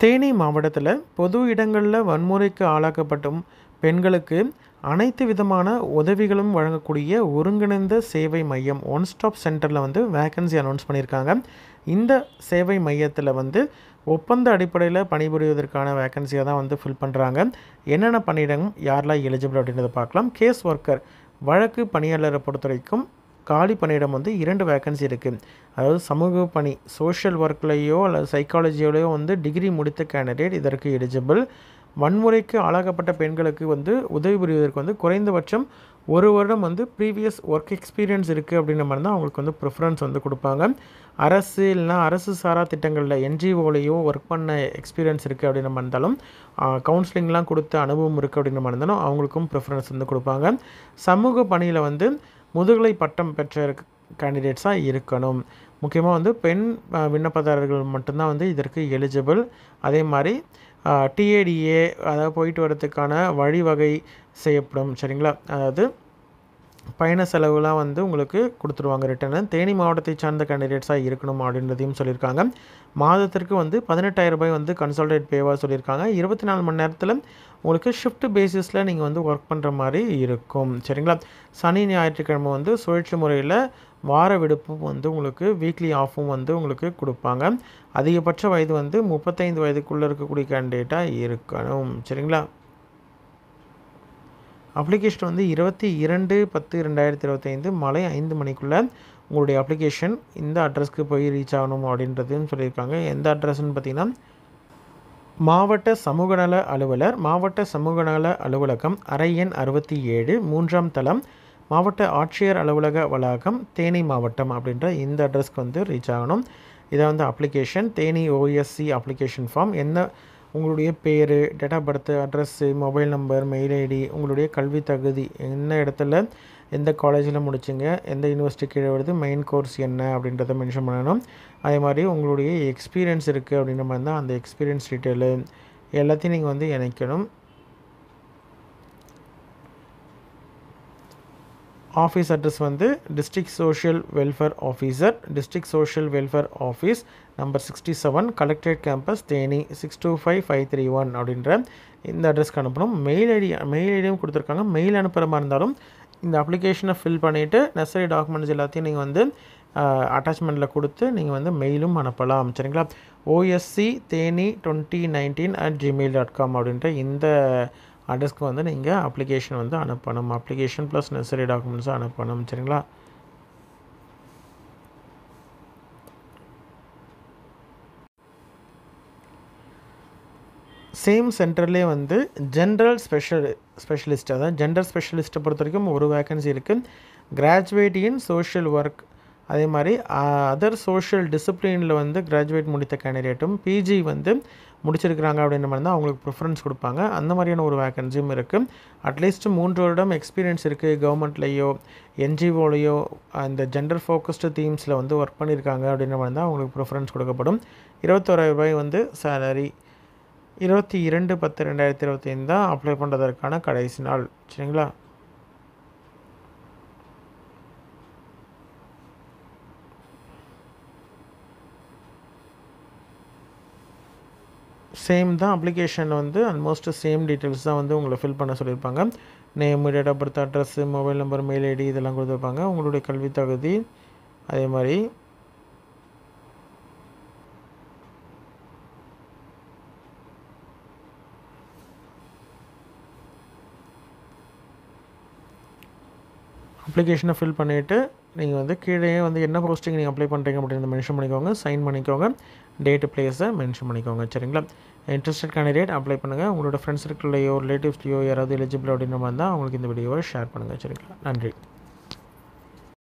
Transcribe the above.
தேனி மாவட்டத்தில் பொது இடங்களில் வன்முறைக்கு ஆளாக்கப்படும் பெண்களுக்கு அனைத்து விதமான உதவிகளும் வழங்கக்கூடிய ஒருங்கிணைந்த சேவை மையம் ஒன் ஸ்டாப் சென்டரில் வந்து வேக்கன்சி அனௌன்ஸ் பண்ணியிருக்காங்க. இந்த சேவை மையத்தில் வந்து ஒப்பந்த அடிப்படையில் பணிபுரிவதற்கான வேக்கன்சியாக தான் வந்து ஃபில் பண்ணுறாங்க. என்னென்ன பணியிடம் யாரெல்லாம் எலிஜிபிள் அப்படின்றத பார்க்கலாம். கேஸ் ஒர்க்கர் வழக்கு பணியாளரை பொறுத்த வரைக்கும் காலி பணியிடம் வந்து 2 வேக்கன்சி இருக்குது. அதாவது சமூக பணி சோஷியல் ஒர்க்லேயோ அல்லது சைக்காலஜியோலையோ வந்து டிகிரி முடித்த கேண்டிடேட் இதற்கு எலிஜிபிள். வன்முறைக்கு ஆளாக்கப்பட்ட பெண்களுக்கு வந்து உதவி புரிவதற்கு வந்து குறைந்தபட்சம் 1 வருடம் வந்து ப்ரீவியஸ் ஒர்க் எக்ஸ்பீரியன்ஸ் இருக்குது அப்படின்ற மாதிரி தான் அவங்களுக்கு வந்து ப்ரிஃபரன்ஸ் வந்து கொடுப்பாங்க. அரசு இல்லைனா அரசு சாரா திட்டங்களில் என்ஜிஓலையோ ஒர்க் பண்ண எக்ஸ்பீரியன்ஸ் இருக்குது அப்படின்ற மாதிரி இருந்தாலும், கவுன்சிலிங்லாம் கொடுத்த அனுபவம் இருக்குது அப்படின்ற மாதிரி இருந்தாலும் அவங்களுக்கும் ப்ரிஃபரன்ஸ் வந்து கொடுப்பாங்க. சமூக பணியில் வந்து முதுகலை பட்டம் பெற்ற கேண்டிடேட்ஸாக இருக்கணும். முக்கியமாக வந்து பெண் விண்ணப்பதாரர்கள் மட்டும்தான் வந்து இதற்கு எலிஜிபிள். அதே மாதிரி டிஏடிஏ அதாவது போயிட்டு வரதுக்கான வழிவகை செய்யப்படும். சரிங்களா? அதாவது பயண செலவுலாம் வந்து உங்களுக்கு கொடுத்துருவாங்க ரிட்டர்னு. தேனி மாவட்டத்தை சார்ந்த கேண்டிடேட்ஸாக இருக்கணும் அப்படின்றதையும் சொல்லியிருக்காங்க. மாதத்திற்கு வந்து 18,000 ரூபாய் வந்து கன்சல்டேட் பேவாக சொல்லியிருக்காங்க. 24 மணி நேரத்தில் உங்களுக்கு ஷிஃப்ட் பேசிஸில் நீங்கள் வந்து ஒர்க் பண்ணுற மாதிரி இருக்கும். சரிங்களா? சனி ஞாயிற்றுக்கிழமை வந்து சுழற்சி முறையில் வார விடுப்பும் வந்து உங்களுக்கு வீக்லி ஆஃபும் வந்து உங்களுக்கு கொடுப்பாங்க. அதிகபட்ச வயது வந்து 35 வயதுக்குள்ளே இருக்கக்கூடிய கேண்டிடேட்டாக இருக்கணும். சரிங்களா? அப்ளிகேஷன் வந்து 22/10/2025 மாலை 5 மணிக்குள்ளே உங்களுடைய அப்ளிகேஷன் இந்த அட்ரஸ்க்கு போய் ரீச் ஆகணும் அப்படின்றதுன்னு சொல்லியிருக்காங்க. எந்த அட்ரஸ்ன்னு பார்த்தீங்கன்னா, மாவட்ட சமூக நல அலுவலர், மாவட்ட சமூக நல அலுவலகம், அறை எண் 67, 3ஆம் தளம், மாவட்ட ஆட்சியர் அலுவலக வளாகம், தேனி மாவட்டம் அப்படின்ற இந்த அட்ரஸ்க்கு வந்து ரீச் ஆகணும். இதை வந்து application Theni OSC application form, என்ன உங்களுடைய பேர், date of birth, address, mobile number, mail ID, உங்களுடைய கல்வி தகுதி, என்ன இடத்துல எந்த காலேஜில் முடிச்சிங்க, எந்த யூனிவர்சிட்டி கீழே வருது, மெயின் கோர்ஸ் என்ன அப்படின்றத மென்ஷன் பண்ணணும். அதே மாதிரி உங்களுடைய எக்ஸ்பீரியன்ஸ் இருக்குது அப்படின்ற மாதிரி தான் அந்த எக்ஸ்பீரியன்ஸ் டீட்டெயிலு எல்லாத்தையும் நீங்கள் வந்து இணைக்கணும். ஆஃபீஸ் அட்ரஸ் வந்து district social welfare officer, district social welfare office, number 67, collectorate campus, Theni 625531 அப்படின்ற இந்த அட்ரஸ்க்கு அனுப்பணும். மெயில் ஐடியும் கொடுத்துருக்காங்க. மெயில் அனுப்புகிற மாதிரி இருந்தாலும் இந்த அப்ளிகேஷனை ஃபில் பண்ணிவிட்டு நெசசரி டாக்குமெண்ட்ஸ் எல்லாத்தையும் நீங்கள் வந்து அட்டாச்மெண்ட்டில் கொடுத்து நீங்கள் வந்து மெயிலும் அனுப்பலாம். சரிங்களா? OSC தேனி 2019@gmail.com அப்படின்ற இந்த அட்ரஸ்க்கு வந்து நீங்கள் அப்ளிகேஷன் வந்து அனுப்பணும். அப்ளிகேஷன் ப்ளஸ் நெசசரி டாக்குமெண்ட்ஸும் அனுப்பணும். சரிங்களா? சேம் சென்டர்லேயே வந்து ஜென்ரல் ஸ்பெஷலிஸ்ட், அதாவது ஜெண்டர் ஸ்பெஷலிஸ்ட்டை பொறுத்த வரைக்கும் ஒரு வேக்கன்சி இருக்குது. கிராஜுவேட் இன் சோஷியல் ஒர்க், அதே மாதிரி அதர் சோஷியல் டிசிப்ளினில் வந்து கிராஜுவேட் முடித்த கேண்டிடேட்டும் பிஜி வந்து முடிச்சிருக்கிறாங்க அப்படின்ற மாதிரி தான் அவங்களுக்கு ப்ரிஃபரன்ஸ் கொடுப்பாங்க. அந்த மாதிரியான ஒரு வேக்கன்சியும் இருக்குது. அட்லீஸ்ட் 3 வருடம் எக்ஸ்பீரியன்ஸ் இருக்குது, கவர்மெண்ட்லேயோ என்ஜிஓலையோ அந்த ஜெண்டர் ஃபோக்கஸ்டு தீம்ஸில் வந்து ஒர்க் பண்ணியிருக்காங்க அப்படின்ற மாதிரி தான் அவங்களுக்கு ப்ரிஃபரன்ஸ் கொடுக்கப்படும். 21,000 ரூபாய் வந்து சேலரி. 22/10/2025 தான் அப்ளை பண்ணுறதற்கான கடைசி நாள். சரிங்களா? சேம் தான் அப்ளிகேஷன் வந்து ஆல்மோஸ்ட் சேம் டீட்டெயில்ஸ் தான் வந்து உங்களை ஃபில் பண்ண சொல்லியிருப்பாங்க. Name, date of birth, address, mobile number, mail ID இதெல்லாம் கொடுத்துருப்பாங்க. உங்களுடைய கல்வி தகுதி, அதே மாதிரி அப்ளிகேஷனை ஃபில் பண்ணிவிட்டு நீங்கள் வந்து கீழே வந்து என்ன போஸ்டிங் நீங்கள் அப்ளை பண்ணுறீங்க அப்படின்னு மென்ஷன் பண்ணிக்கோங்க. சைன் பண்ணிக்கோங்க. டேட்டு பிளேஸை மென்ஷன் பண்ணிக்கோங்க. சரிங்களா? இன்ட்ரெஸ்டட் கேண்டிடேட் அப்ளை பண்ணுங்கள். உங்களோட ஃப்ரெண்ட்ஸ் சர்க்கிள்லையோ ரிலேட்டிவ்ஸ்லையோ யாராவது எலிஜிபிள் அப்படின்ற மாதிரி தான் அவங்களுக்கு இந்த வீடியோவை ஷேர் பண்ணுங்கள். சரிங்களா? நன்றி.